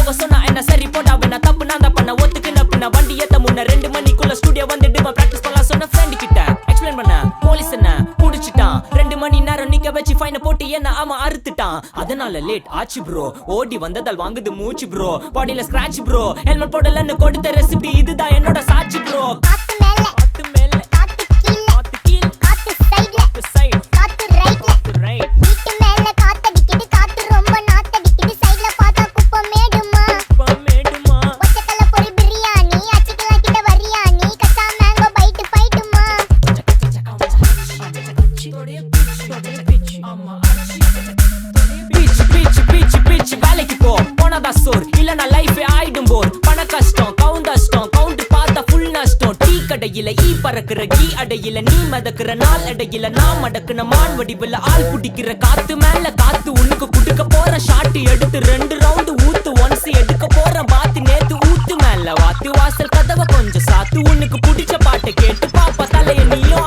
அவ சொன்னா என்ன சரி போடா வேணா தப்பு நான் தான் பண்ண ஒத்துக்குன பின்ன வண்டி ஏத்த முன்ன 2 மணிக்குள்ள ஸ்டுடியோ வந்துட்டு பிராக்டிஸ் பண்ணலாம் சொன்ன ஃப்ரெண்ட் கிட்ட எக்ஸ்பிளைன் பண்ண போலீஸ் என்ன புடிச்சிட்டான் 2 மணி நேரம் நிக்க வச்சு ஃபைனை போட்டு என்ன அவன் அறுத்துட்டான் அதனால லேட் ஆச்சு ப்ரோ ஓடி வந்ததால் வாங்குது மூச்சு ப்ரோ பாடியில ஸ்கிராட்ச் ப்ரோ ஹெல்மெட் போடலன்னு கொடுத்த ரெசிபி இதுதான் என்னோட சாட்சி ப்ரோ வேலைக்கு போ போனதா சோர் இல்லனா லைஃபே ஆயிடும் போர் பண கஷ்டம் கவுண்ட் பார்த்தா ஃபுல் நஷ்டம் டீ கடையில ஈ பறக்குற கீ அடையில நீ மதக்குற நாள் அடையில நான் மடக்குன மான் வடிவுல ஆள் குடிக்கிற காத்து மேல காத்து உனக்கு குடுக்க போற ஷாட் எடுத்து 2 ரவுண்டு ஊத்து ஒன்ஸ் எடுக்க போற பாத்து நேத்து ஊத்து மேல வாத்து வாசல் கதவை கொஞ்சம் சாத்து உனக்கு பிடிச்ச பாட்டை கேட்டு பாப்பா தலைய நீயும்